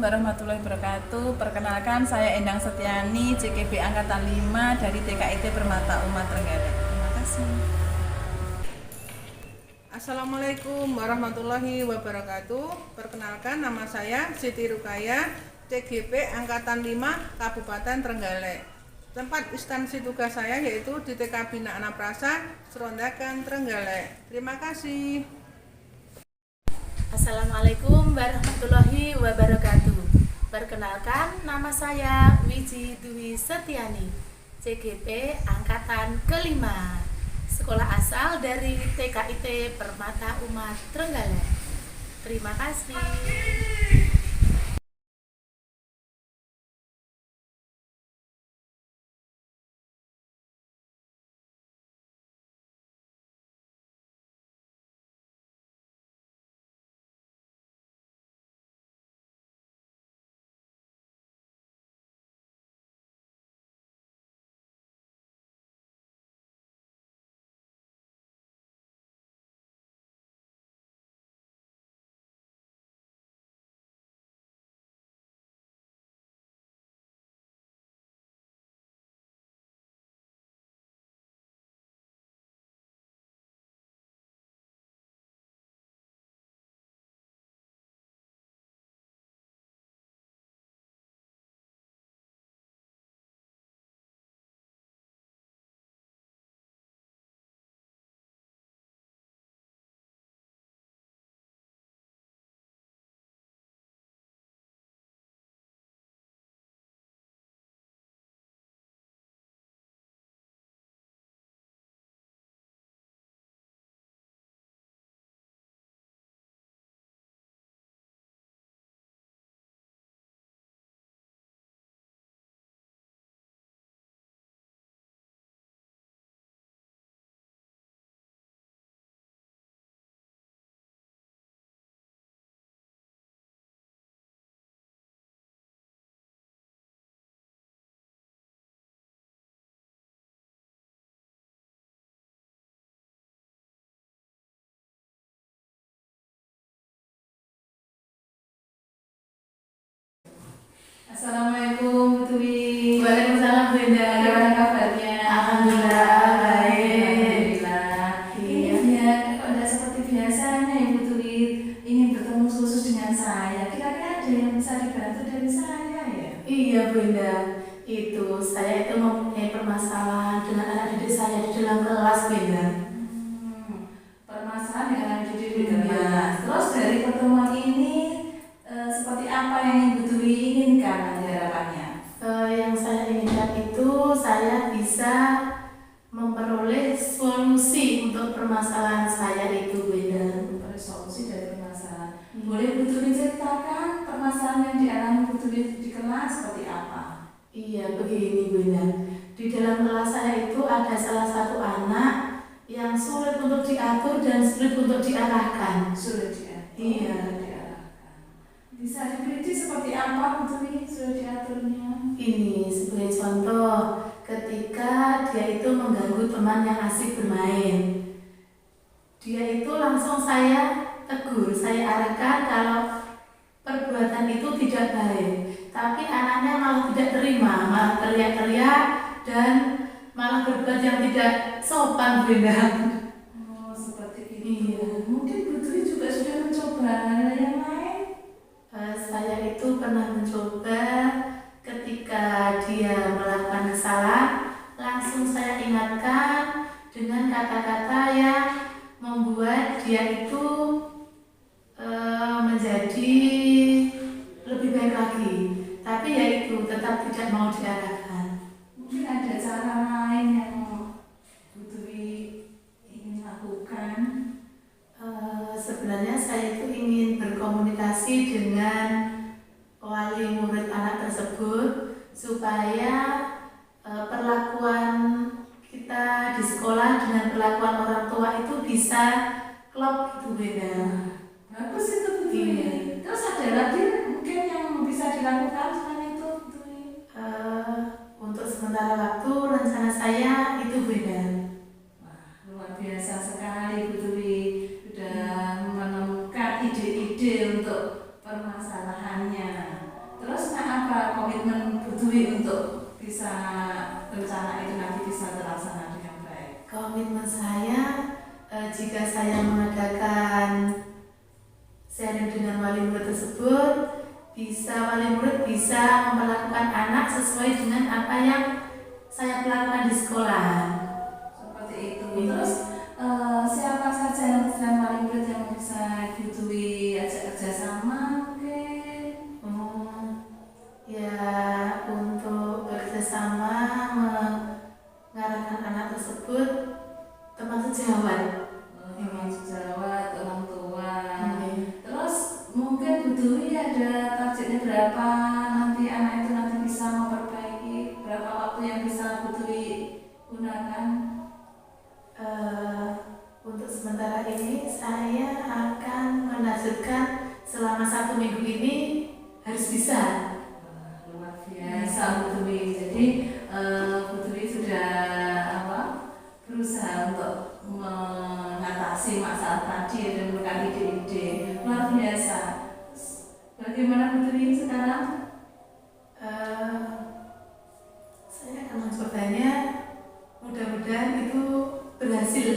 warahmatullahi wabarakatuh. Perkenalkan, saya Endang Setiani, CKB Angkatan 5 dari TKIT Permata Umat Trenggalek. Terima kasih. Assalamualaikum warahmatullahi wabarakatuh. Perkenalkan, nama saya Siti Rukaya, CGP Angkatan 5 Kabupaten Trenggalek. Tempat instansi tugas saya yaitu di TK Bina Anak Prasa, Serondakan, Trenggalek. Terima kasih. Assalamualaikum warahmatullahi wabarakatuh. Perkenalkan, nama saya Wiji Dwi Setiani, CGP Angkatan kelima. Sekolah asal dari TKIT Permata Umat Trenggalek. Terima kasih. Assalamualaikum, Bu Dwi. Waalaikumsalam, Bu Indah. Gimana kabarnya? Alhamdulillah baik. Alhamdulillah. Iya. Ini ya, kok tidak seperti biasanya Ibu Dwi ingin bertemu khusus dengan saya. Kira-kira ada yang bisa dibantu dari saya ya? Iya, Bu Indah. Saya itu mempunyai permasalahan dengan anak didik saya di dalam kelas, Bu Indah. Permasalahan dengan didik di Iya. kelas. Terus dari pertemuan ini seperti apa yang Ibu Dwi inginkan nanti harapannya? Yang saya inginkan itu saya bisa memperoleh solusi untuk permasalahan saya itu, Bu Indah. Mencari solusi dari permasalahan. Boleh Bu Dwi ceritakan permasalahan yang dialami Bu Dwi di kelas seperti apa? Iya, begini, Bu Indah. Di dalam kelas saya itu ada salah satu anak yang sulit untuk diatur dan sulit untuk diarahkan. Sulit diatur. Iya. Diarahkan. Bisa diperinci seperti apa Bu Dwi sulit diaturnya? Ini sebagai contoh, ketika dia itu mengganggu teman yang asik bermain, dia itu langsung saya tegur, saya arahkan kalau perbuatan itu tidak baik. Tapi anaknya malah tidak terima, malah teriak-teriak dan malah berbuat yang tidak sopan, Bu Indah. Oh, seperti itu. Iya. Mungkin Bu Dwi juga sudah mencoba hal yang lain. Saya itu pernah mencoba ketika dia melakukan kesalahan, langsung saya ingatkan dengan kata-kata yang membuat dia itu menjadi lebih baik lagi. Tapi ya itu tetap tidak mau diarahkan. Mungkin ada cara lain yang Bu Dwi ingin lakukan. Sebenarnya saya itu ingin berkomunikasi dengan wali murid anak tersebut supaya perlakuan kita di sekolah dengan perlakuan orang tua itu bisa klop gitu, beda. Bagus itu Bu Dwi. Iya. Terus ada lagi mungkin yang bisa dilakukan selain itu Bu Dwi. Untuk sementara waktu rencana saya itu beda. Wah, luar biasa sekali Bu Dwi. Sudah menemukan ide-ide untuk permasalahannya. komitmen Bu Dwi untuk bisa rencana itu nanti bisa terlaksana dengan baik? Komitmen saya, jika saya mengadakan sharing dengan wali murid tersebut, wali murid bisa memperlakukan anak sesuai dengan apa yang saya perlakukan di sekolah. Seperti itu. Terus siapa saja yang selain wali murid yang bisa Bu Dwi ajak kerjasama mungkin? Ya, untuk bekerjasama mengarahkan anak tersebut termasuk sejawat. Memang sejawat, orang tua. Terus mungkin Bu Dwi ada targetnya berapa nanti anak itu nanti bisa memperbaiki, berapa waktu yang bisa Bu Dwi gunakan? Untuk sementara ini saya akan menargetkan selama 1 minggu ini harus bisa. Luar biasa Bu Dwi. Jadi Bu Dwi sudah berusaha untuk mengatasi masalah tadi dan memberikan ide-ide. Luar biasa. Bagaimana Bu Dwi sekarang? Saya akan mencobanya, mudah-mudahan itu berhasil.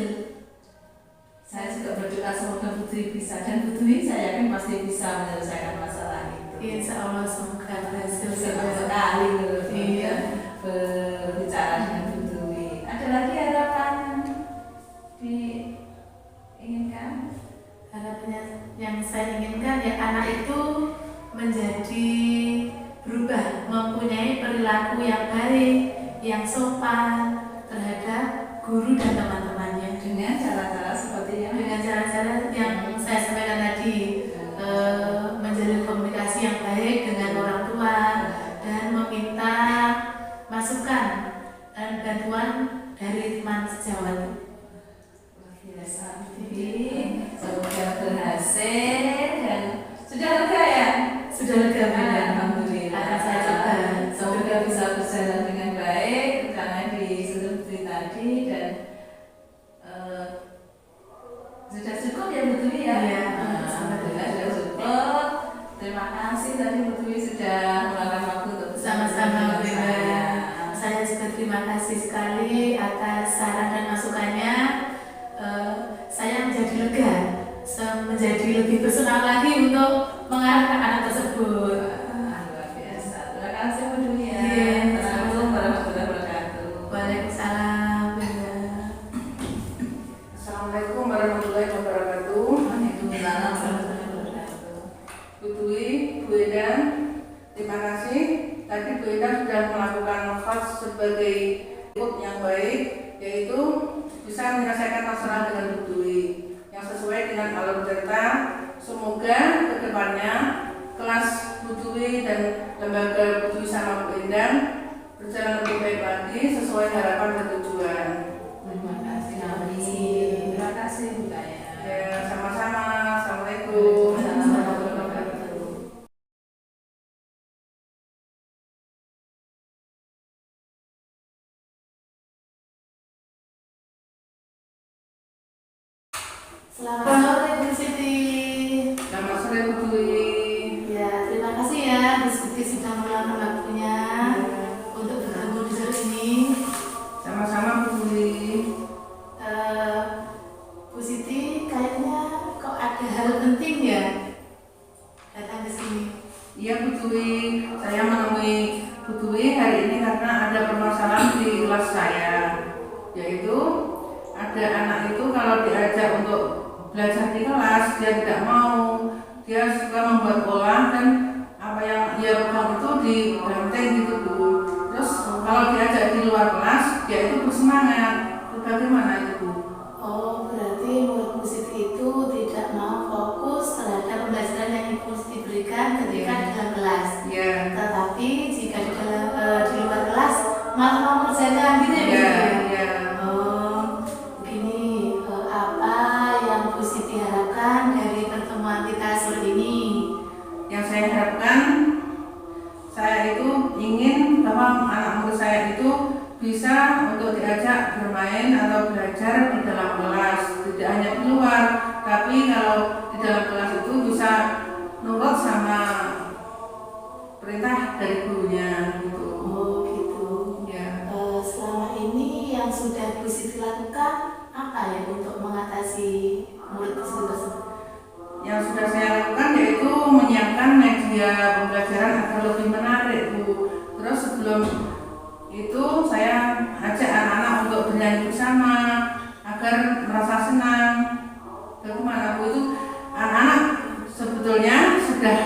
Saya juga berdoa semoga Bu Dwi bisa, dan Bu Dwi saya yakin pasti bisa menyelesaikan masalah itu. Insya Allah semoga berhasil. Senang sekali Iya. berbicara dengan Bu Dwi. Ada lagi harapan yang diinginkan? Harapannya yang saya inginkan ya anak itu menjadi berubah, mempunyai perilaku yang baik, yang sopan terhadap guru dan teman-temannya Dengan cara-cara seperti yang dengan cara-cara yang saya sampaikan tadi, menjalin komunikasi yang baik dengan orang tua dan meminta masukan dan bantuan dari teman sejawat. luar biasa. Jadi semoga berhasil dan sudah lega ya? Sudah lega, Bunda. Alhamdulillah. Akan saya coba. Semoga bisa berjalan dengan baik karena disuruh Dwi tadi dan sudah cukup ya Bu Dwi ya? Iya. Alhamdulillah sudah cukup. Terima kasih tadi Bu Dwi sudah meluangkan waktu untuk Sama-sama, bersama Bunda. saya. Saya juga terima kasih sekali atas saran dan masukannya. Saya menjadi lega, menjadi lebih bersemangat lagi untuk mengarahkan anak tersebut. Luar biasa. Terima kasih Bu Dwi ya. Iya. Assalamualaikum warahmatullahi wabarakatuh. Waalaikumsalam, Bunda. Assalamualaikum warahmatullahi wabarakatuh. Waalaikumsalam warahmatullahi wabarakatuh. Bu Dwi, Bu Endang, terima kasih. Tadi Bu Endang sudah melakukan nafas sebagai ikut yang baik, yaitu bisa menyelesaikan masalah dengan Bu Dwi yang sesuai dengan alur cerita. Semoga kedepannya kelas Bu Dwi dan lembaga Bu Dwi sama Bu Endang berjalan lebih baik lagi sesuai harapan dan tujuan. Terima kasih. Amin. Terima kasih Bu Kaya. Ya, sama-sama. Assalamualaikum. Waalaikumsalam warahmatullahi wabarakatuh. Selamat sore, Bu Siti. Selamat sore Bu Dwi. Ya, terima kasih ya Bu Siti sudah meluangkan waktunya untuk bertemu di sini. Sama-sama Bu Dwi. Bu Siti, kayaknya kok ada hal penting ya datang ke sini. Iya Bu Dwi, saya menemui Bu Dwi hari ini karena ada permasalahan di kelas saya, yaitu ada anak itu kalau diajak untuk belajar di kelas dia tidak mau, dia suka membuat pola dan apa yang dia pegang itu dibanting gitu Bu. Terus kalau diajak di luar kelas dia itu bersemangat. Bagaimana itu Bu? Oh, berarti murid Bu Siti itu tidak mau fokus terhadap pembelajaran yang Ibu Siti berikan ketika di dalam kelas. Ya. Tetapi jika di luar kelas malah mau mengerjakan gitu ya, Bu? Ya, ya. Oh, begini, apa yang Bu Siti harapkan dari pertemuan kita sore ini? Yang saya harapkan, saya itu ingin bahwa anak murid saya itu bisa untuk diajak bermain atau belajar di dalam kelas, tidak hanya di luar, tapi kalau di dalam kelas itu bisa nurut sama perintah dari gurunya gitu. Oh gitu. Ya. Selama ini yang sudah Bu Siti lakukan apa ya untuk mengatasi murid tersebut? Yang sudah saya lakukan yaitu menyiapkan media pembelajaran agar lebih menarik, Bu. Terus sebelum itu saya ajak anak-anak untuk bernyanyi bersama agar merasa senang. Bagaimana, Bu? Itu anak-anak sebetulnya sudah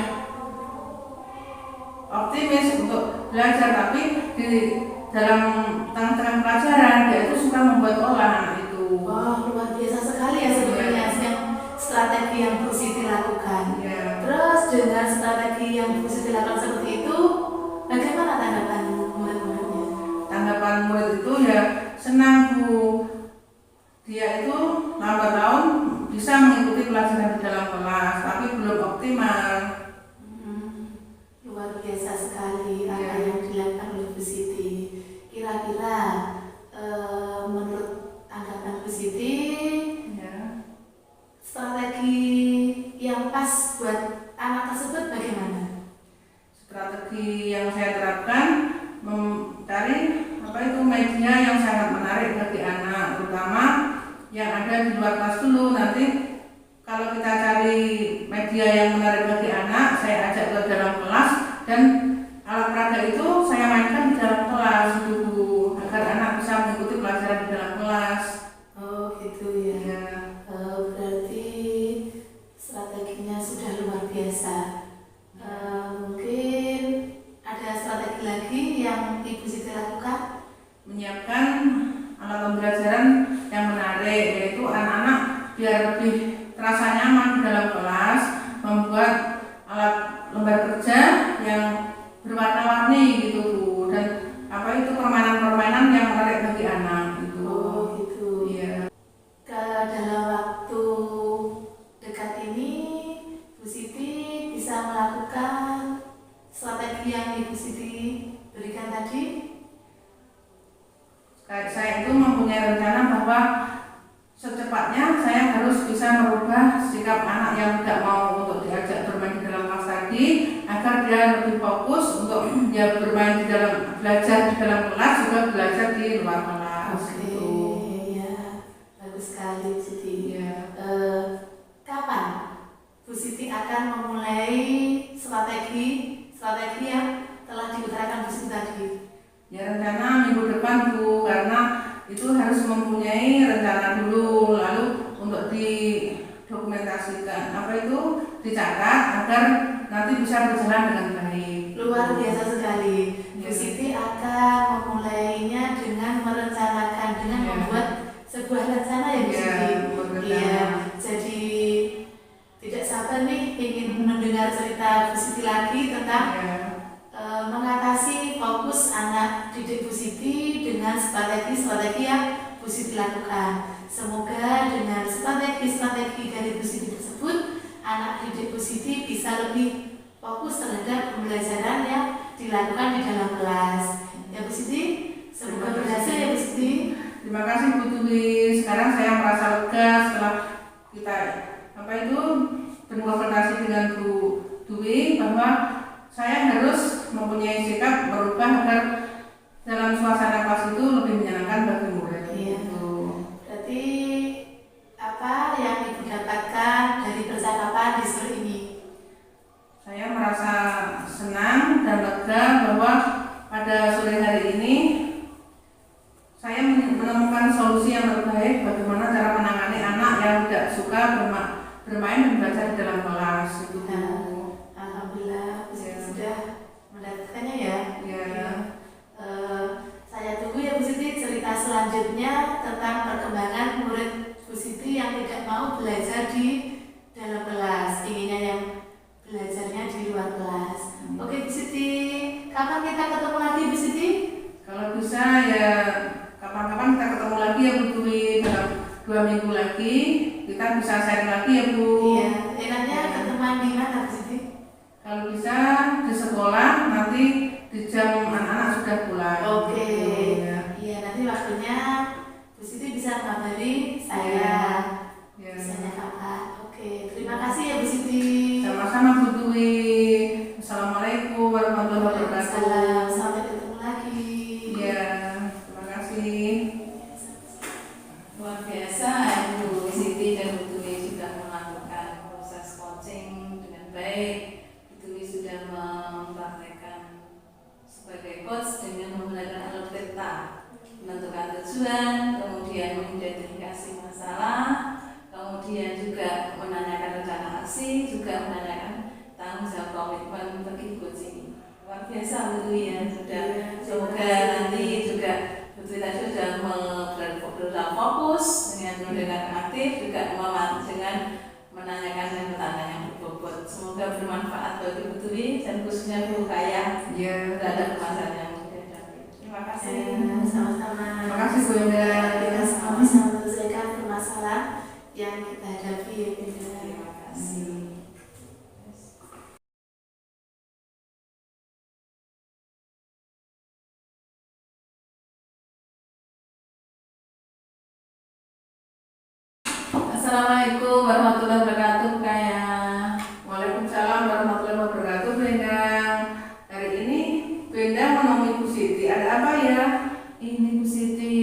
optimis untuk belajar, tapi di dalam tengah-tengah pelajaran dia itu suka membuat olah anak itu. Wah, luar biasa sekali ya sebenarnya yang strategi yang Bu Siti lakukan. Ya. Terus dengan strategi yang Bu Siti lakukan seperti itu, bagaimana tanggapan murid-muridnya? Tanggapan murid itu ya senang, Bu. Dia itu lambat laun bisa mengikuti pelajaran di dalam kelas, tapi belum optimal. Luar biasa sekali apa Ya. yang dilakukan oleh Bu Siti. Kira-kira menurut anggapan Bu Siti, Ya. strategi yang pas buat anak tersebut bagaimana? Strategi yang saya terapkan mencari media yang sangat menarik bagi anak, terutama yang ada di luar kelas dulu. Nanti kalau kita cari media yang menarik bagi anak, saya ajak ke dalam kelas dan alat peraga itu saya mainkan di dalam kelas dulu agar anak bisa mengikuti pelajaran di dalam kelas. Oh gitu ya. Ya. Berarti strateginya sudah luar biasa. Mungkin ada strategi lagi yang Ibu Siti lakukan? Menyiapkan alat pembelajaran yang menarik, yaitu anak-anak biar lebih terasa nyaman di dalam kelas, membuat alat lembar kerja yang berwarna-warni gitu, Bu. Dan itu permainan-permainan yang menarik bagi anak gitu. Oh gitu. Iya. Dalam waktu dekat ini Bu Siti bisa melakukan strategi yang Ibu Siti berikan tadi? Kayak saya itu mempunyai rencana bahwa secepatnya saya harus bisa merubah sikap anak yang tidak mau untuk diajak bermain di dalam kelas tadi, agar dia lebih fokus untuk dia bermain di dalam, belajar di dalam kelas, juga belajar di luar kelas. Oke, ya, bagus sekali Bu Siti. Ya. Kapan Bu Siti akan memulai strategi yang telah diutarakan Bu Siti tadi? Ya, rencana minggu depan, Bu, karena itu harus mempunyai rencana dulu, lalu untuk didokumentasikan, dicatat agar nanti bisa berjalan dengan baik. Luar biasa sekali. Bu Siti akan memulainya dengan merencanakan, dengan membuat sebuah rencana ya Bu Siti. Iya, jadi tidak sabar nih ingin mendengar cerita Bu Siti lagi tentang mengatasi fokus anak didik Bu Siti dengan strategi-strategi yang Bu Siti lakukan. Semoga dengan strategi-strategi dari Bu Siti tersebut, anak didik Bu Siti bisa lebih fokus terhadap pembelajaran yang dilakukan di dalam kelas. Ya Bu Siti, semoga berhasil ya Bu Siti. Terima kasih Bu Dwi. Sekarang saya merasa lega setelah kita berkonsultasi dengan Bu Dwi bahwa saya harus mempunyai sikap merubah agar dalam suasana kelas itu lebih menyenangkan bagi murid. Iya. Berarti apa yang Ibu dapatkan dari percakapan di sore ini? Saya merasa senang dan lega bahwa pada sore hari ini saya menemukan solusi yang terbaik bagaimana cara menangani anak yang tidak suka bermain dan belajar di dalam kelas itu. Alhamdulillah sudah mendapatkannya ya. Ya. Saya tunggu ya Bu Siti cerita selanjutnya tentang perkembangan murid Bu Siti yang tidak mau belajar di dalam kelas, inginnya yang belajarnya di luar kelas. Oke Bu Siti, kapan kita ketemu lagi Bu Siti? Kalau bisa ya kapan-kapan kita ketemu lagi ya Bu Dwi, dalam 2 minggu lagi kita bisa sharing lagi ya Bu. Iya, enaknya ketemuan di mana Bu Siti? Kalau bisa di sekolah, nanti di jam anak-anak sudah pulang. Oke. Ya. Iya, nanti waktunya Bu Siti bisa mengabari saya. Ya. Bisanya kapan? Oke, terima kasih ya Bu Siti. Sama-sama Bu Dwi. Assalamualaikum warahmatullahi kemajuan, kemudian mengidentifikasi masalah, kemudian juga menanyakan rencana aksi, juga menanyakan tanggung jawab komitmen berikut sini. Luar biasa Bu Dwi ya, sudah. Semoga nanti juga Bu Dwi tadi sudah fokus dengan aktif, juga dengan menanyakan dan pertanyaan yang berbobot. Semoga bermanfaat bagi Bu Dwi dan khususnya Bu Kaya terhadap masalah yang dihadapi. Terima kasih. Sama-sama. Terima kasih Bu Enda. Kita semua bisa menyelesaikan permasalahan yang kita hadapi ya Bunda. Terima kasih. Assalamualaikum warahmatullahi wabarakatuh Bu Kaya. Waalaikumsalam warahmatullahi wabarakatuh Bu Endang. Hari ini Bu Endang menemui Bu Siti. Ada apa ya? Ini Bu Siti,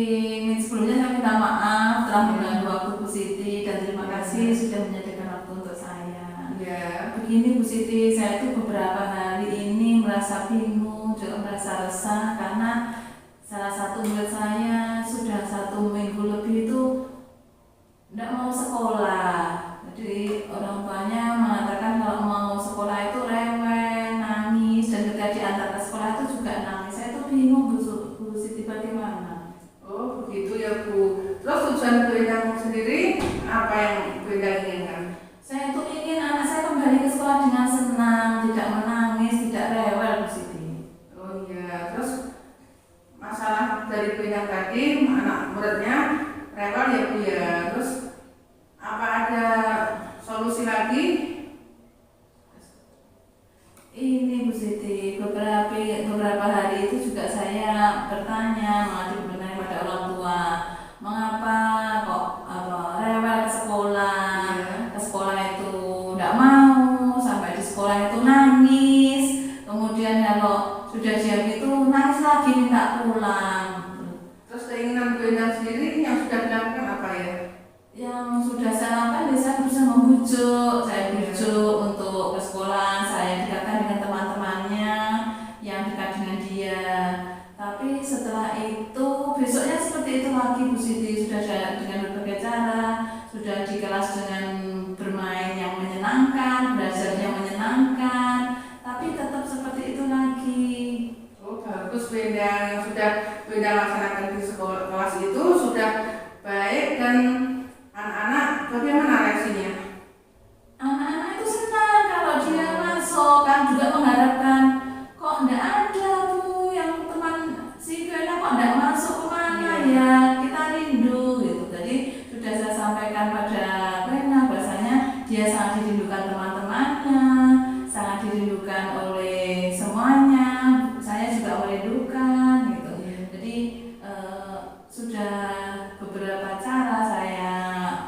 sebelumnya saya minta maaf telah mengganggu waktu Bu Siti dan terima kasih sudah menyediakan waktu untuk saya. Ya. Begini Bu Siti, saya itu beberapa hari ini merasa bingung, juga merasa resah karena salah satu murid saya sudah 1 minggu lebih itu tidak mau sekolah. Jadi orang tuanya mengatakan kalau mau sekolah itu rewel, nangis, dan ketika diantar ke sekolah itu juga nangis. Saya itu bingung Bu Siti, bagaimana? Oh begitu ya Bu. Terus tujuan Bu Endang sendiri apa yang Bu Endang inginkan? Saya itu ingin anak saya kembali ke sekolah dengan senang, tidak menangis, tidak rewel Bu Siti. Oh iya. Terus masalah dari Bu Endang tadi, anak muridnya rewel ya Bu ya. Terus apa ada solusi lagi? Ini Bu Siti, beberapa hari itu juga saya bertanya mengenai pada orang tua, mengapa kok rewel ke sekolah itu tidak mau, sampai di sekolah itu nangis, kemudian kalau sudah jam itu nangis lagi minta pulang. Terus keinginan Bu Endang sendiri yang sudah dilakukan apa ya? Yang sudah saya lakukan, saya berusaha membujuk, untuk ke sekolah, saya dekatkan dengan teman-temannya yang dekat dengan dia. Tapi setelah itu, besoknya seperti itu lagi Bu Siti, sudah dengan berbagai cara, sudah di kelas dengan bermain yang menyenangkan, belajar yang menyenangkan, tapi tetap seperti itu lagi. Oh bagus Bu Endang, yang sudah Bu Endang laksanakan di sekolah kelas itu sudah baik. Dan anak-anak bagaimana reaksinya? Anak-anak itu senang kalau dia masuk, kan juga mengharapkan kok enggak ada Bu yang teman si Vena kok enggak masuk kemana ya, kita rindu gitu. Jadi sudah saya sampaikan pada Vena bahasanya dia sangat dirindukan teman-temannya, sangat dirindukan oleh semuanya, saya juga merindukan gitu. Jadi sudah beberapa cara saya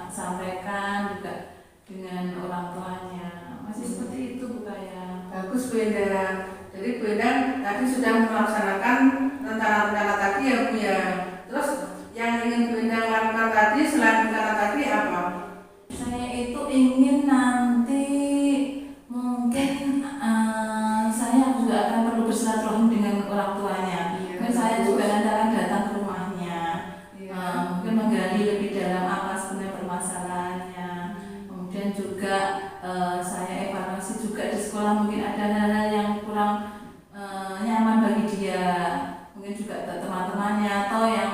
sampaikan juga dengan orang tuanya, masih seperti itu Bu Kaya. Bagus Bu Endang. Jadi Bu Endang tadi sudah melaksanakan rencana-rencana tadi ya Bu ya. Terus yang ingin Bu Endang lakukan tadi selain rencana tadi apa? Saya itu ingin nanti mungkin saya juga akan perlu bersilaturahmi dengan orang tuanya. Mungkin saya juga nanti akan datang ke rumahnya, mungkin menggali lebih dalam apa sebenarnya permasalahannya. Kemudian juga saya evaluasi juga di sekolah, mungkin ada hal-hal yang kurang nyaman bagi dia, mungkin juga teman-temannya atau yang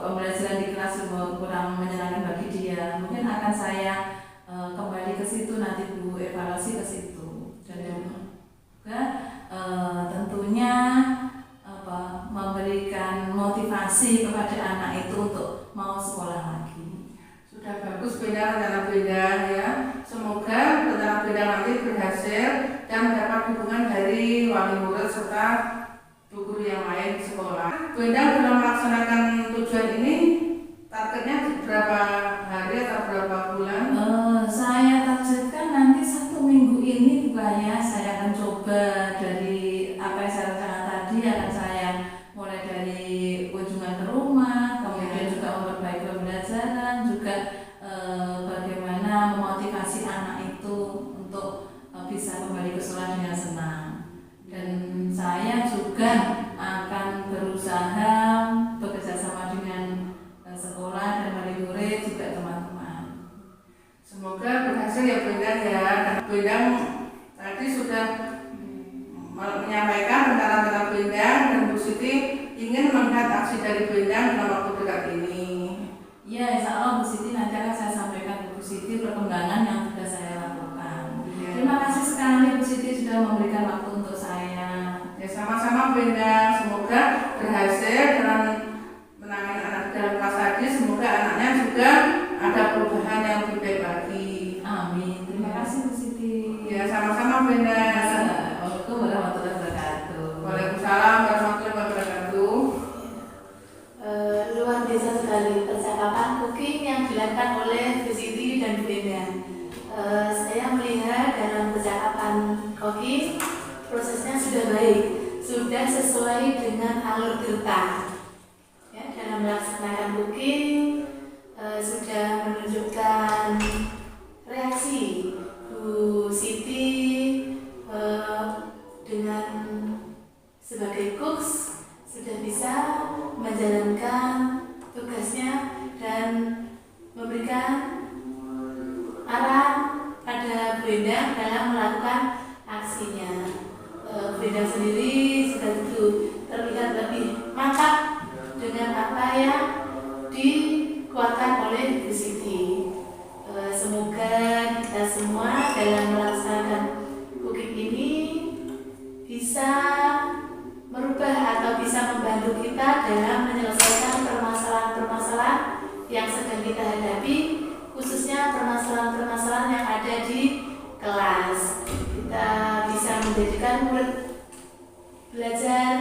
pembelajaran di kelas kurang menyenangkan bagi dia. Mungkin akan saya kembali ke situ nanti Bu, evaluasi ke situ. Dan juga tentunya memberikan motivasi kepada anak itu untuk mau sekolah lagi. Sudah bagus Bu Endang, rencana Bu Endang ya. Semoga rencana Bu Endang nanti berhasil dan mendapat dukungan dari wali murid serta guru yang lain di sekolah. Bu Endang dalam melaksanakan tujuan ini targetnya berapa hari atau berapa bulan? Saya targetkan nanti 1 minggu ini Bu Kaya, saya akan coba dari apa yang saya rencanakan tadi, akan saya mulai dari kunjungan ke rumah, kemudian juga memperbaiki pembelajaran, juga bagaimana memotivasi anak itu untuk bisa kembali ke sekolah dengan senang. Dan saya juga akan berusaha bekerja sama Siti ingin melihat aksi dari Bu Endang dalam waktu dekat ini. Ya, insya Allah Bu Siti nanti akan saya sampaikan ke Bu Siti perkembangan yang sudah saya lakukan. Ya. Terima kasih sekali Bu Siti sudah memberikan waktu untuk saya. Ya, sama-sama Bu Endang, semoga berhasil dalam menangani anak dalam kelas tadi. Semoga anaknya juga ada perubahan yang lebih baik lagi. Amin. Terima kasih Bu Siti. Ya, sama-sama Bu Endang. Assalamualaikum warahmatullahi wabarakatuh. Waalaikumsalam warahmatullahi wabarakatuh. Luar biasa sekali percakapan cooking yang dilakukan oleh Bu Siti dan Bu Endang. Saya melihat dalam percakapan cooking prosesnya sudah baik, sudah sesuai dengan alur cerita. Ya, dalam melaksanakan cooking sudah menunjukkan reaksi Bu Siti dengan sebagai cooks sudah bisa menjalankan tugasnya dan memberikan arah pada Bu Endang dalam melakukan aksinya. Bu Endang sendiri sudah terlihat lebih mantap dengan apa yang dikuatkan oleh Bu Siti. Semoga kita semua dalam melaksanakan cooking ini bisa merubah atau bisa membantu kita dalam menyelesaikan permasalahan-permasalahan yang sedang kita hadapi, khususnya permasalahan-permasalahan yang ada di kelas. Kita bisa menjadikan murid belajar